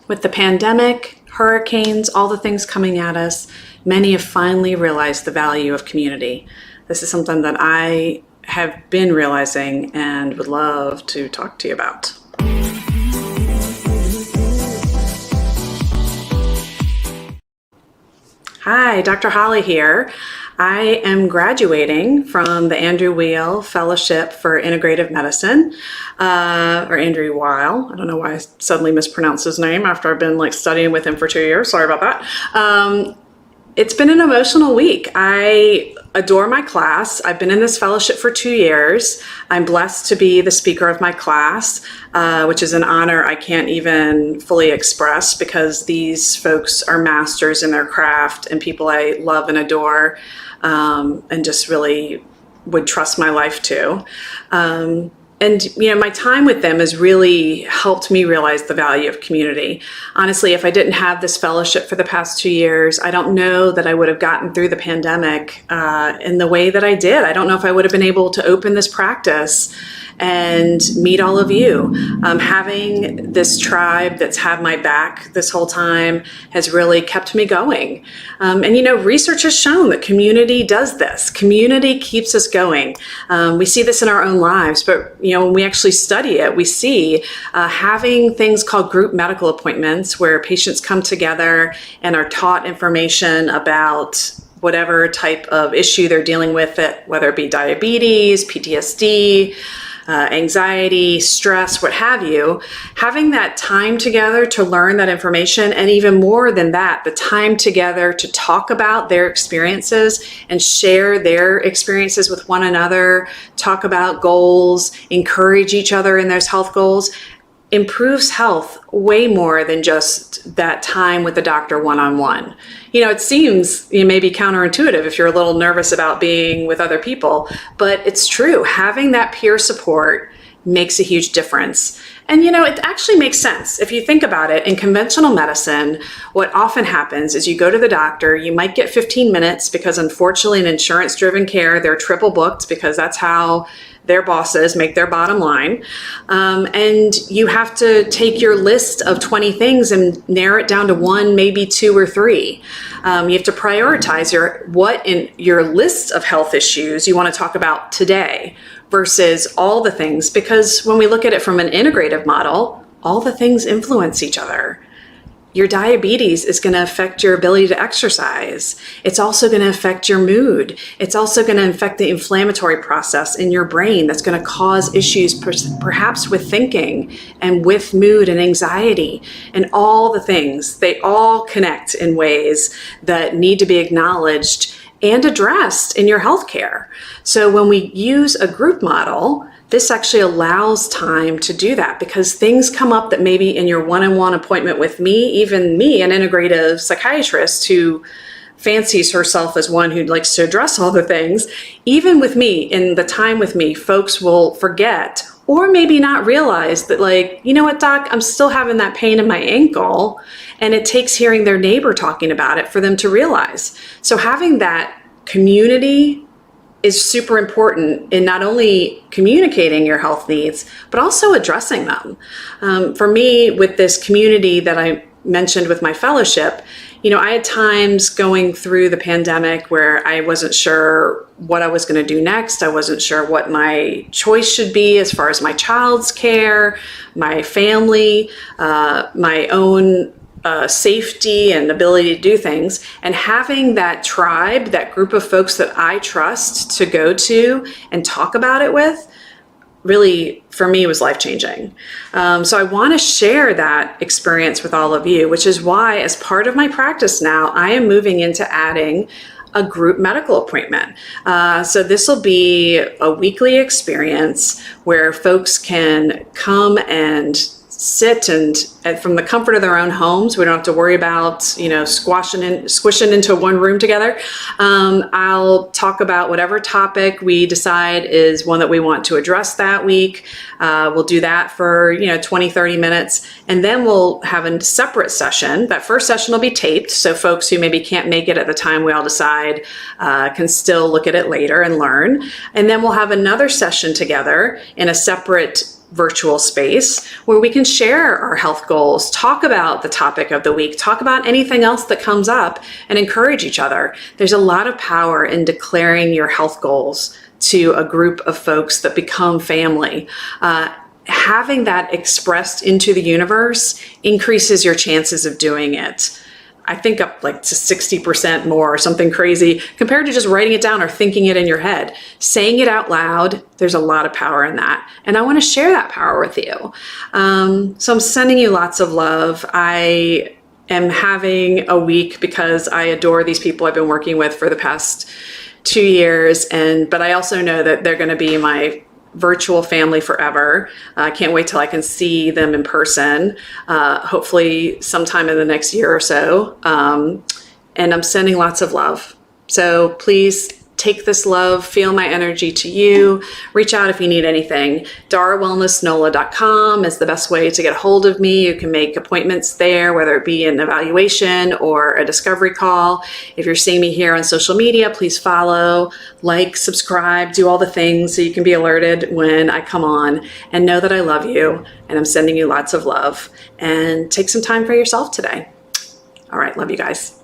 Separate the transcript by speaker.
Speaker 1: With the pandemic, hurricanes, all the things coming at us, many have finally realized the value of community. This is something that I have been realizing and would love to talk to you about. Hi, Dr. Holly here. I am graduating from the Andrew Weil Fellowship for Integrative Medicine, or Andrew Weil. I don't know why I suddenly mispronounced his name after I've been studying with him for 2 years. Sorry about that. It's been an emotional week. I adore my class. I've been in this fellowship for 2 years. I'm blessed to be the speaker of my class, which is an honor I can't even fully express because these folks are masters in their craft and people I love and adore, and just really would trust my life to. And my time with them has really helped me realize the value of community. Honestly, if I didn't have this fellowship for the past 2 years, I don't know that I would have gotten through the pandemic in the way that I did. I don't know if I would have been able to open this practice and meet all of you. Having this tribe that's had my back this whole time has really kept me going. And research has shown that community does this. Community keeps us going. We see this in our own lives, but when we actually study it, we see having things called group medical appointments where patients come together and are taught information about whatever type of issue they're dealing with, whether it be diabetes, PTSD, anxiety, stress, what have you, having that time together to learn that information, and even more than that, the time together to talk about their experiences and share their experiences with one another, talk about goals, encourage each other in those health goals, improves health way more than just that time with the doctor one-on-one. It seems maybe counterintuitive if you're a little nervous about being with other people, but it's true. Having that peer support makes a huge difference. And it actually makes sense. If you think about it, in conventional medicine, what often happens is you go to the doctor, you might get 15 minutes because unfortunately in insurance-driven care, they're triple booked because that's how their bosses make their bottom line. And you have to take your list of 20 things and narrow it down to one, maybe two or three. You have to prioritize what in your list of health issues you want to talk about today versus all the things, because when we look at it from an integrative model, all the things influence each other. Your diabetes is going to affect your ability to exercise. It's also going to affect your mood. It's also going to affect the inflammatory process in your brain that's going to cause issues perhaps with thinking and with mood and anxiety and all the things. They all connect in ways that need to be acknowledged and addressed in your healthcare. So when we use a group model, this actually allows time to do that because things come up that maybe in your one-on-one appointment with me, even me, an integrative psychiatrist who fancies herself as one who likes to address all the things, even with me, in the time with me, folks will forget or maybe not realize that what, doc, I'm still having that pain in my ankle. And it takes hearing their neighbor talking about it for them to realize. So having that community is super important in not only communicating your health needs, but also addressing them. For me, with this community that I mentioned with my fellowship, I had times going through the pandemic where I wasn't sure what I was going to do next. I wasn't sure what my choice should be as far as my child's care, my family, my own safety and ability to do things, and having that tribe, that group of folks that I trust to go to and talk about it with, really, for me, was life-changing. So I want to share that experience with all of you, which is why, as part of my practice now, I am moving into adding a group medical appointment. So this will be a weekly experience where folks can come and sit and from the comfort of their own homes. We don't have to worry about, squishing into one room together. I'll talk about whatever topic we decide is one that we want to address that week. We'll do that for, 20, 30 minutes. And then we'll have a separate session. That first session will be taped. So folks who maybe can't make it at the time we all decide can still look at it later and learn. And then we'll have another session together in a separate virtual space where we can share our health goals, talk about the topic of the week, talk about anything else that comes up, and encourage each other. There's a lot of power in declaring your health goals to a group of folks that become family. Having that expressed into the universe increases your chances of doing it. I think up like to 60% more or something crazy compared to just writing it down or thinking it in your head. Saying it out loud, there's a lot of power in that. And I want to share that power with you. So I'm sending you lots of love. I am having a week because I adore these people I've been working with for the past 2 years. But I also know that they're going to be my virtual family forever. I can't wait till I can see them in person, hopefully sometime in the next year or so. And I'm sending lots of love. So please take this love, feel my energy to you. Reach out if you need anything. DaraWellnessNOLA.com is the best way to get a hold of me. You can make appointments there, whether it be an evaluation or a discovery call. If you're seeing me here on social media, please follow, like, subscribe, do all the things so you can be alerted when I come on, and know that I love you and I'm sending you lots of love. And take some time for yourself today. All right, love you guys.